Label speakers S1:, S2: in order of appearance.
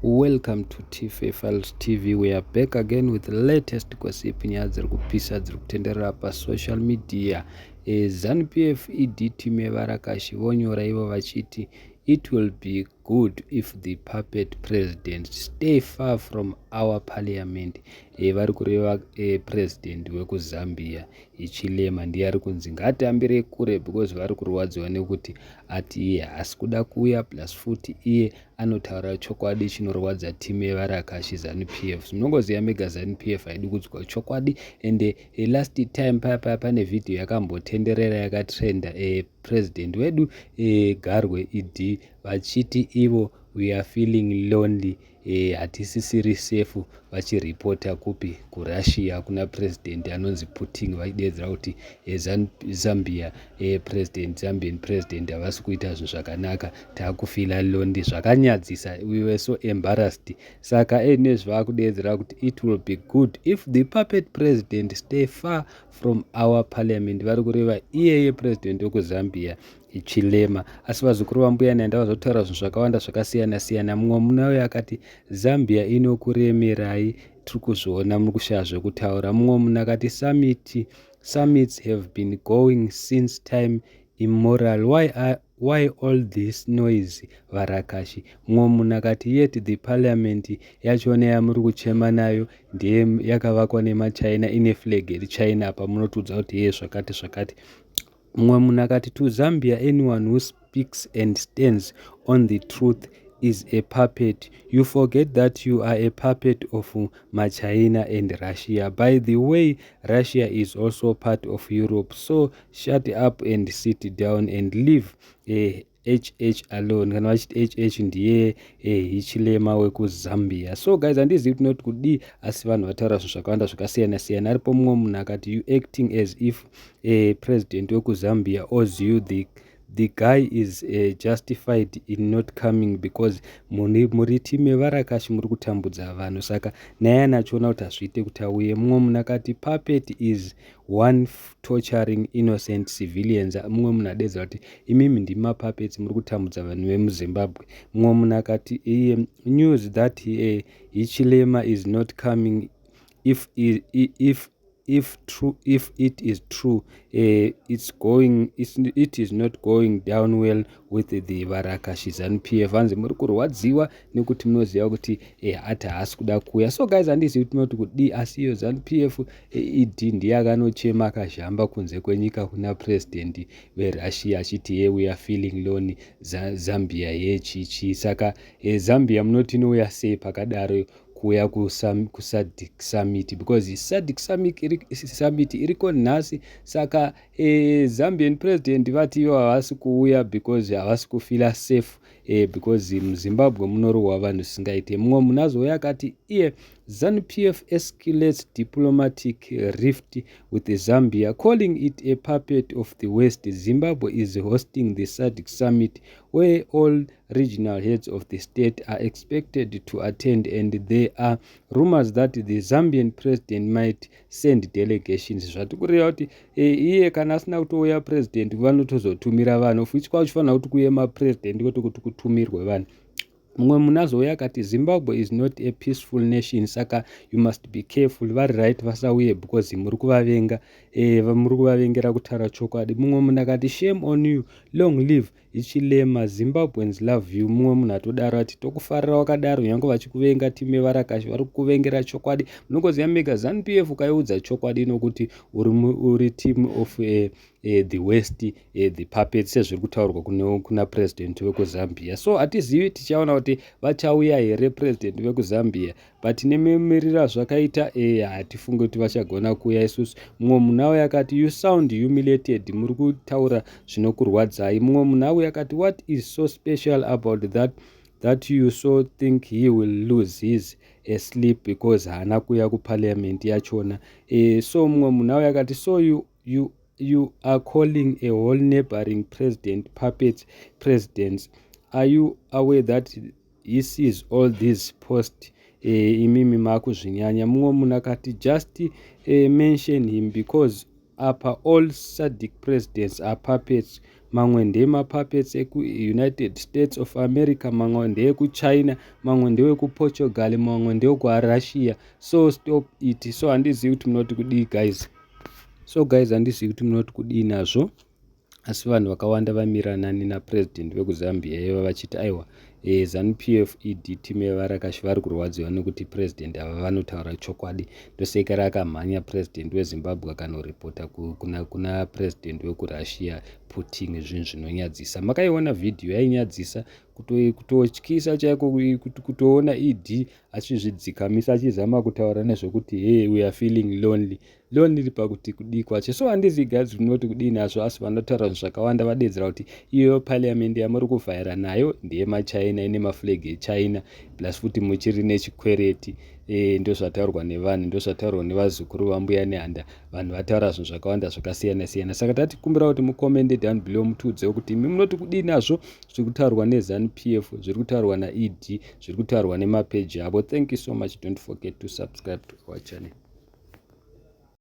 S1: Welcome to TFA Files TV. We are back again with the latest gossip nyaya dziri kupisa dziri kutenderera pasocial media. ZANU-PF team yevarakashi vonyora ivo vachiti it will be good if the puppet president stay far from our parliament. Vari kureva president wekuzambia ichilema ndiye ari kunzi ngaatambire kure because vari kurwadziwa nekuti ati iye haasi kuda kuuya plus futi iye anotaura chokwadi chinorwadza timu yevarakashi ZANU-PF. Munongoziva mega ZANU-PF haidi kudzwa chokwadi ende last time paya pane video yakambotenderera yakatrenda president wedu Garwe ED vachiti ivo we are feeling lonely, hatisisiri safe vachiripota kupi kuRussia kuna president anonzi Putin vaidedzera kuti Zambia Zambian president havasi kuita zvinhu zvakanaka, taakufila lonely, zvakanyadzisa, we were so embarrassed. Saka nezvavakudedzera kuti it will be good if the puppet president stay far from our parliament. Vari kureva iyeye president wekuzambia ichilema, asi vazukuru vambuya nenda vazotaura zvinhu zvakawanda zvakasiyana-siyana. Mumwe munayo akati Zambia inokuremerai, tiri kuzviona muri kushaya zvekutaura. Mumwe munhu akati summits have been going since time immemorial, why all this noise varakashi. Mumwe munhu akati yet the parliament yachona yamuri kuchema nayo ndiye yakavakwa nemachina, ine flag yeChina apa munotudza kuti ye zvakati. Mumwe munhu akati to Zambia anyone who speaks and stands on the truth is a puppet. You forget that you are a puppet of China and Russia. By the way, Russia is also part of Europe. So shut up and sit down and leave HH alone. Kana vachiti HH ndiye ichilema wekuzambia. So guys, handizivi kuti noti kudi asi vanhu vataura zvinhu zvakawanda zvakasiyana-siyana. Aripo mumwe munhu akati you acting as if president wekuzambia owes you the guy is justified in not coming because muri timu yevarakashi muri kutambudza vanhu, saka naye anachiona kuti hazviite kuti auye. Mumwe munhu akati puppet is one torturing innocent civilians. Mumwe munhu adedzera kuti imimi ndima puppets muri kutambudza vanhu vemuZimbabwe. Mumwe munhu akati news that Hichilema is not coming, if it is true, it is not going down well with the varakashi ZANU-PF. Vanzi muri kurwadziwa nekuti munoziva kuti hata haasi kuda kuuya. So guys, handizivi kuti noti kudi asi iyo ZANU-PF ED ndiye akanochema akazhamba kunze kwenyika kuna president weRussia achiti we are feeling lonely, Zambia yechichi. Saka Zambia munoti inouya sei pakadaro kuya kuSADC summit, because SADC summit iriko nhasi. Saka Zambian president vati ivo havasi kuuya because havasi kufila safe, because muZimbabwe munorohwa vanhu zvisingaite. Mumwe munhu azouya akati iye ZANU-PF escalates diplomatic rift with Zambia, calling it a puppet of the West. Zimbabwe is hosting the SADC summit where all regional heads of the state are expected to attend, and there are rumors that the Zambian president might send delegations. Zvati kureva kuti iye kana asina kutouya president vanotozotumira vanhu, of which kwachifanira kuti kuuye mapresident kwete kuti kutumirwe vanhu. Mumwe munhu azouya akati Zimbabwe is not a peaceful nation, saka you must be careful. Vari right vasauye because muri kuvavenga, muri kuvavengera kutaura chokwadi. Mumwe munhu akati shame on you, long live Hichilema, Zimbabweans love you. Mumwe munhu atodaro ati tokufarira wakadaro, nyange vachikuvenga timu yevarakashi vari kukuvengera chokwadi. Munongoziva mega ZANU-PF ukaiudza chokwadi inokuti uri team of the West, the puppets sezviri kutaurwa kuna president wekuzambia. So hatizivi tichaona kuti vachauya here president wekuzambia, but nememirira zvakaita hatifunge kuti vachagona kuuya isusu. Mumwe munhu auya akati you sound humiliated, muri kutaura zvinokurwadzai. Mumwe munhu auya akati what is so special about that you so think he will lose his sleep because haana kuya kuparliament yachona. So mumwe munhu auya akati so you are calling a whole neighboring president puppet presidents. Are you aware that he sees all these posts? Imimi makuzvinyanya. Mumwe munhu akati just mention him because apa all SADC presidents are puppets. mamwe ndemapuppets ekuUnited States of America, mamwe ndekuChina, mamwe ndewekuPortugal, mamwe ndewekuRussia. So stop it. So handizivi kuti munoti kudii guys. Handizivi kuti munoti kudii nazvo. Asi vanhu vakawanda vamira nani napresident vekuzambia iva vachiti aiwa ZANU-PF team yevarakashi vari kurwadziwa nekuti president ava vanotaura chokwadi. Ndoseka rakamhanya president weZimbabwe akanoripota kuna president wekurussia Putin zvinhu zvinonyadzisa. Makaiona video yainyadzisa kutotyisa chaiko kutoona achizvidzikamisa achizama kutaura nezvekuti hey we are feeling lonely pakuti kudii kwacho. So handizivi guys munoti kudii nazvo, asi vanotaura zvakawanda vadedzera kuti iyo parliament yamuri kuvhaira nayo ndeyemaChina ine maflag eChina plus futi muchiri nechikwereti. Ndozvataurwa nevanhu, ndozvataurwa nevazukuru vambuya nehanda. Vanhu vataura zvinhu zvakawanda zvakasiyana siyana. Saka tatikumbira kuti mukomende down below mutiudze kuti imi munoti kudii nazvo zviri kutaurwa neZANU-PF, zviri kutaurwa naED, zviri kutaurwa nemapeji avo. Thank you so much. Don't forget to subscribe to our channel.